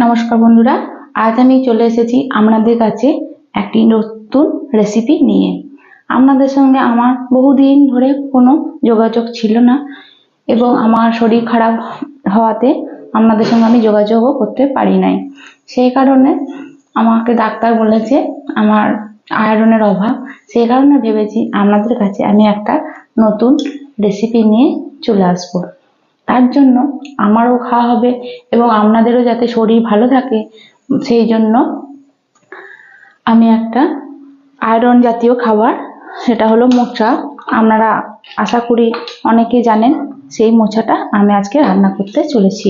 নমস্কার বন্ধুরা, আজ আমি চলে এসেছি আপনাদের কাছে একটি নতুন রেসিপি নিয়ে। আপনাদের সঙ্গে আমার বহুদিন ধরে কোনো যোগাযোগ ছিল না এবং আমার শরীর খারাপ হওয়াতে আপনাদের সঙ্গে আমি যোগাযোগও করতে পারি নাই। সেই কারণে আমাকে ডাক্তার বলেছে আমার আয়রনের অভাব। সেই কারণে ভেবেছি আপনাদের কাছে আমি একটা নতুন রেসিপি নিয়ে চলে আসবো। তার জন্য আমারও খাওয়া হবে এবং আপনাদেরও যাতে শরীর ভালো থাকে, সেই জন্য আমি একটা আয়রন জাতীয় খাবার, সেটা হলো মোচা। আপনারা আশা করি অনেকেই জানেন, সেই মোচাটা আমি আজকে রান্না করতে চলেছি।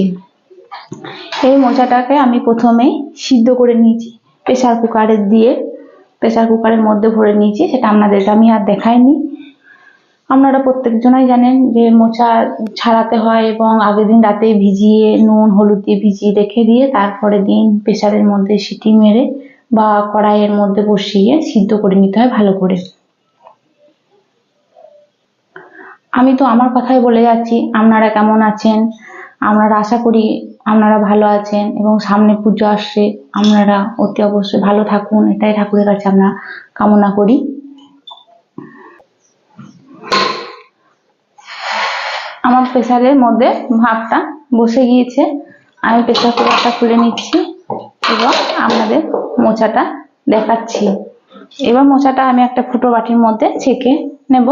এই মোচাটাকে আমি প্রথমেই সিদ্ধ করে নিয়েছি প্রেসার কুকারের মধ্যে ভরে নিয়েছি। সেটা আপনাদেরকে আমি আর দেখাইনি। আপনারা প্রত্যেকজনাই জানেন যে মোচা ছাড়াতে হয় এবং আগের দিন রাতে ভিজিয়ে নুন হলুদ দিয়ে ভিজিয়ে রেখে দিয়ে তারপরে দিন প্রেসারের মধ্যে সিটি মেরে বা কড়াইয়ের মধ্যে বসিয়ে সিদ্ধ করে নিতে হয় ভালো করে। আমি তো আমার কথাই বলে যাচ্ছি, আপনারা কেমন আছেন? আপনারা আশা করি আপনারা ভালো আছেন এবং সামনে পুজো আসছে, আপনারা অতি অবশ্যই ভালো থাকুন, এটাই ঠাকুরের কাছে আমরা কামনা করি। আমার প্রেসারের মধ্যে ভাতটা বসে গিয়েছে, আমি প্রেসার কুকারটা খুলে নিচ্ছি এবং আপনাদের মোচাটা দেখাচ্ছি। এবার মোচাটা আমি একটা ফুটো বাটির মধ্যে ছেঁকে নেব।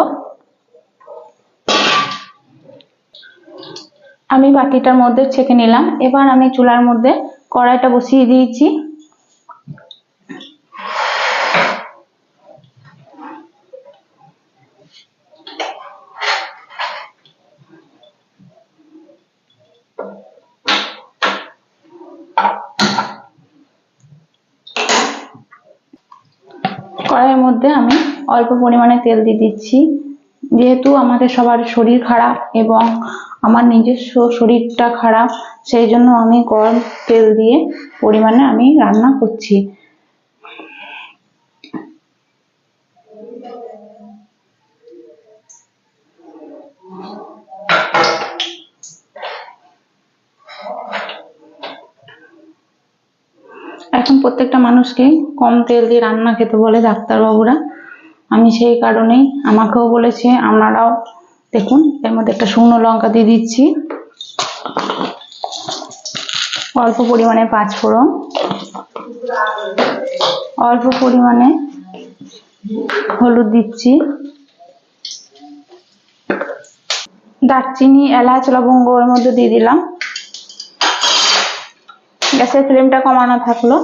আমি বাটিটার মধ্যে ছেঁকে নিলাম। এবার আমি চুলার মধ্যে কড়াইটা বসিয়ে দিয়েছি। কড়াইয়ের মধ্যে আমি অল্প পরিমাণে তেল দিয়ে দিচ্ছি। যেহেতু আমাদের সবার শরীর খারাপ এবং আমার নিজস্ব শরীরটা খারাপ, সেই জন্য আমি গরম তেল দিয়ে পরিমাণে আমি রান্না করছি। এখন প্রত্যেকটা মানুষকে কম তেল দিয়ে রান্না খেতে বলে ডাক্তারবাবুরা। আমি সেই কারণেই, আমাকেও বলেছে, আপনারাও দেখুন। এর মধ্যে একটা শুকনো লঙ্কা দিয়ে দিচ্ছি, অল্প পরিমাণে পাঁচফোড়ন, অল্প পরিমাণে হলুদ দিচ্ছি, দারচিনি এলাচ লবঙ্গ এর মধ্যে দিয়ে দিলাম। গ্যাসের ফ্লেমটা কমানো থাকলো।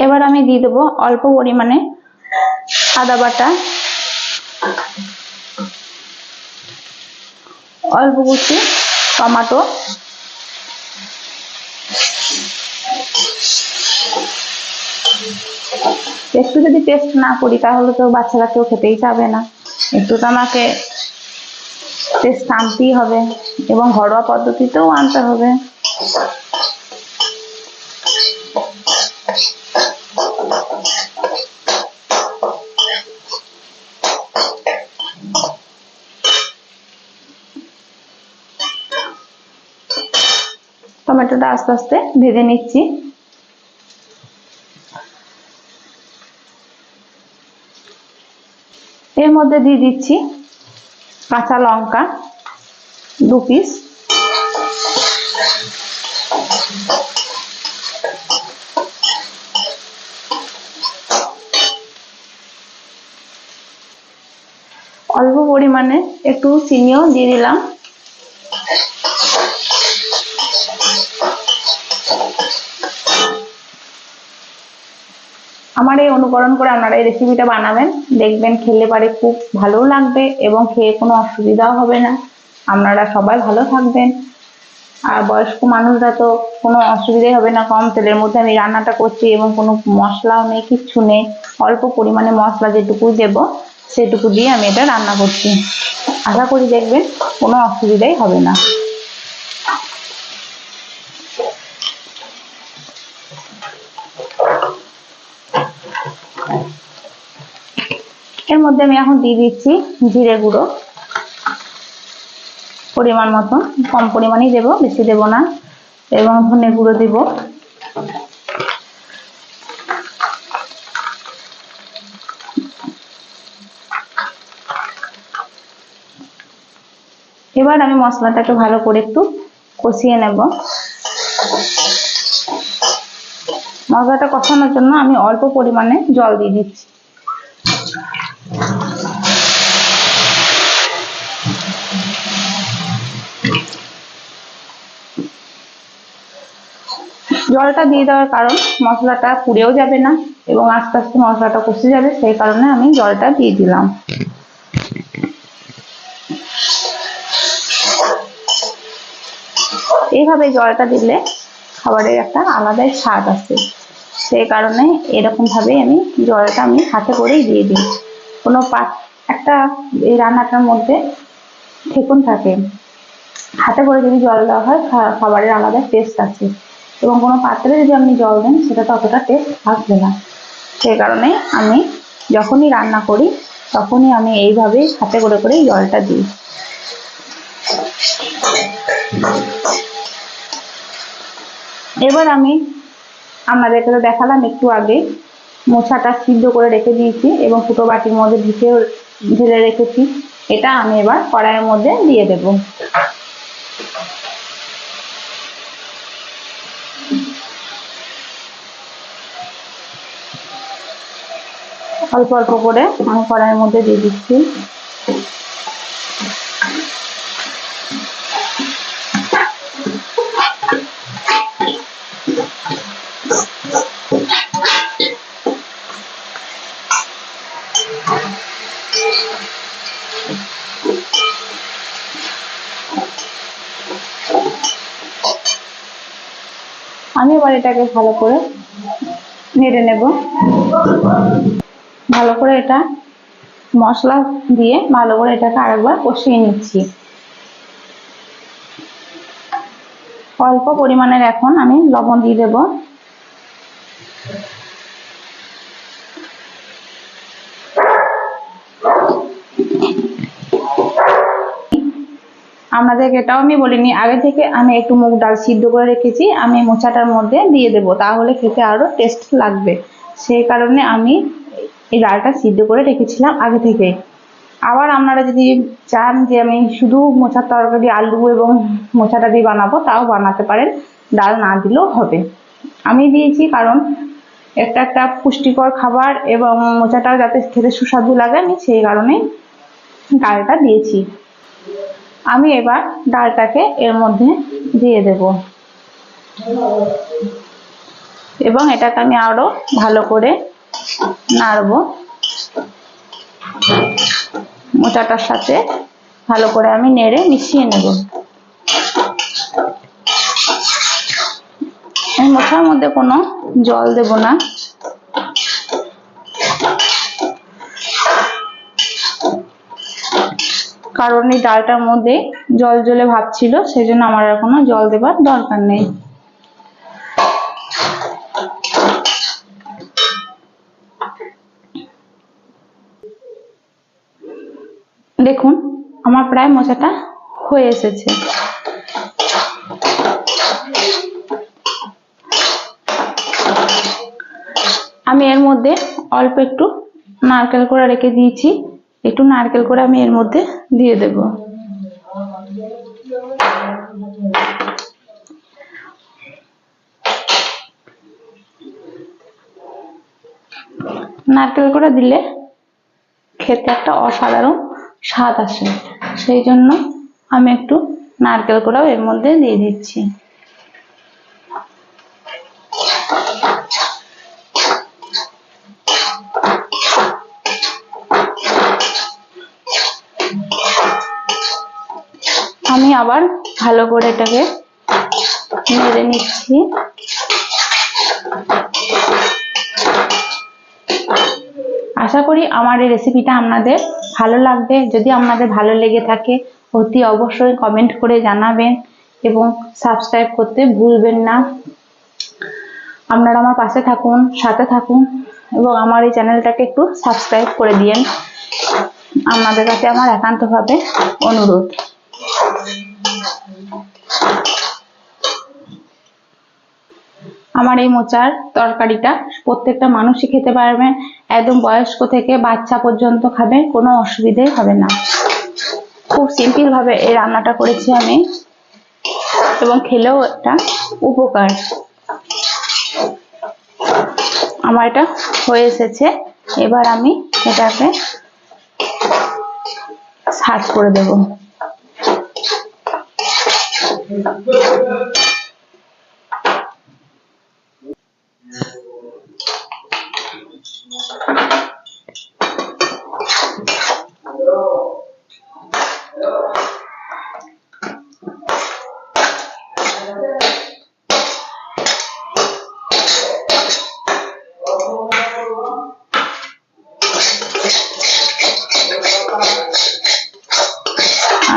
এবার আমি দিয়ে দেবো অল্প পরিমাণে আদা বাটা, অল্প কুচি টমেটো, একটু যদি টেস্ট না করি তাহলে তো বাচ্চারা কেউ খেতেই চাবে না। একটু তো আমাকে টেস্ট আনতেই হবে এবং ঘরোয়া পদ্ধতিতেও আনতে হবে। টমেটোটা আস্তে আস্তে ভেজে নিচ্ছি। এর মধ্যে দিয়ে দিচ্ছি কাঁচা লঙ্কা 2 পিস, অল্প পরিমাণে একটু চিনিও দিয়ে দিলাম। আমার এই অনুকরণ করে আপনারা এই রেসিপিটা বানাবেন, দেখবেন খেলে পারে খুব ভালো লাগবে এবং খেয়ে কোনো অসুবিধাও হবে না। আপনারা সবাই ভালো থাকবেন। আর বয়স্ক মানুষরা তো কোনো অসুবিধাই হবে না। কম তেলের মধ্যে আমি রান্নাটা করছি এবং কোনো মশলাও নেই, কিচ্ছু নেই। অল্প পরিমাণে মশলা যেটুকু দেব সেটুকু দিয়ে আমি এটা রান্না করছি। আশা করি দেখবেন কোনো অসুবিধাই হবে না। এর মধ্যে আমি এখন দিয়ে দিচ্ছি জিরে গুঁড়ো পরিমাণ মতো, কম পরিমাণেই দেব, বেশি দেব না। এবং ধনে গুঁড়ো দেব। এবার আমি মশলাটাকে ভালো করে একটু কষিয়ে নেব। মশলাটা কষানোর জন্য আমি অল্প পরিমাণে জল দিয়ে দিচ্ছি। জলটা দিয়ে দেওয়ার কারণ মশলাটা পুড়েও যাবে না এবং আস্তে আস্তে মশলাটা কষে যাবে, সেই কারণে আমি জলটা দিয়ে দিলাম। এইভাবে জলটা দিলে খাবারের একটা আলাদাই স্বাদ আসে, সেই কারণে এরকম ভাবে আমি জলটা হাতে করেই দিয়ে দিই। কোনো একটা এই রান্নাটার মধ্যে ঠেকুন থাকে, হাতে করে যদি জল দেওয়া হয় খাবারের আলাদা টেস্ট আছে, এবং কোনো পাত্রে যদি আপনি জল দেন সেটা ততটা টেস্ট আসবে না। সেই কারণে আমি যখনই রান্না করি তখনই আমি এইভাবেই হাতে করে করে জলটা দিই। এবার আমি আপনাদেরকে তো দেখালাম একটু আগে, মোচাটা সিদ্ধ করে রেখে দিয়েছি এবং ফুটো বাটির মধ্যে ঢেলে রেখেছি। এটা আমি এবার কড়াইয়ের মধ্যে দিয়ে দেব। অল্প অল্প করে আমি কড়াইয়ের মধ্যে দিয়ে দিচ্ছি। আমি এবার এটাকে ভালো করে নেড়ে নেব। ভালো করে এটা মশলা দিয়ে ভালো করে এটাকে আরেকবার কষিয়ে নিচ্ছি। অল্প পরিমাণের এখন আমি লবণ দিয়ে দেব। আপনাদেরকে এটাও আমি বলিনি, আগে থেকে আমি একটু মুগ ডাল সিদ্ধ করে রেখেছি, আমি মোচাটার মধ্যে দিয়ে দেব, তাহলে খেতে আরো টেস্ট লাগবে। সেই কারণে আমি এই ডালটা সিদ্ধ করে রেখেছিলাম আগে থেকে। আবার আপনারা যদি চান যে আমি শুধু মোচার তরকারি আলু এবং মোচাটা দিয়ে বানাবো, তাও বানাতে পারেন, ডাল না দিলেও হবে। আমি দিয়েছি কারণ একটা একটা পুষ্টিকর খাবার এবং মোচাটাও যাতে খেতে সুস্বাদু লাগে, আমি সেই কারণে ডালটা দিয়েছি। আমি এবার ডালটাকে এর মধ্যে দিয়ে দেব এবং এটাকে আমি আরো ভালো করে নাড়বো। মোচাটার সাথে ভালো করে আমি নেড়ে মিশিয়ে নেব। আমি মোচার মধ্যে কোনো জল দেব না, কারণ এই ডালটার মধ্যে জল জলে ভাব ছিল, সেই জন্য আমার আর কোনো জল দেবার দরকার নেই। দেখুন আমার প্রায় মোচাটা হয়ে এসেছে। আমি এর মধ্যে অল্প একটু নারকেল কোড়া রেখে দিয়েছি, একটু নারকেল কোড়া আমি এর মধ্যে দিয়ে দেব। নারকেল কোড়া দিলে খেতে একটা অসাধারণ স্বাদ আসে, সেই জন্য আমি একটু নারকেল কোড়াও এর মধ্যে দিয়ে দিচ্ছি। আমি আবার ভালো করে এটাকে নেড়ে নিচ্ছি। আশা করি আমার এই রেসিপিটা আপনাদের ভালো লাগবে। যদি আপনাদের ভালো লেগে থাকে অতি অবশ্যই কমেন্ট করে জানাবেন এবং সাবস্ক্রাইব করতে ভুলবেন না। আপনারা আমার পাশে থাকুন, সাথে থাকুন এবং আমার এই চ্যানেলটাকে একটু সাবস্ক্রাইব করে দিন। আপনাদের কাছে আমার একান্তভাবে অনুরোধ। আমার এই মোচার তরকারিটা প্রত্যেকটা মানুষই খেতে পারবে, একদম বয়স্ক থেকে বাচ্চা পর্যন্ত খাবে, কোনো অসুবিধে হবে না। খুব সিম্পল ভাবে এই রান্নাটা করেছি আমি, এবং খেলেও একটা উপকার। আমার এটা হয়ে এসেছে, এবার আমি এটাকে সার্ভ করে দেব।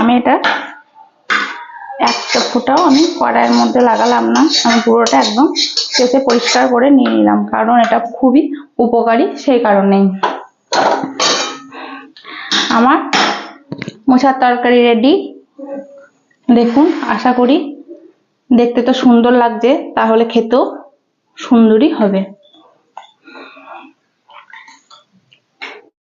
আমি এটা একটা ফোঁটাও আমি কড়াইয়ের মধ্যে লাগালাম না, আমি পুরোটা একদম শেষে পরিষ্কার করে নিয়ে নিলাম, কারণ এটা খুবই উপকারী সেই কারণেই। আমার মোচার তরকারি রেডি। দেখুন, আশা করি দেখতে তো সুন্দর লাগছে, তাহলে খেতেও সুন্দরই হবে।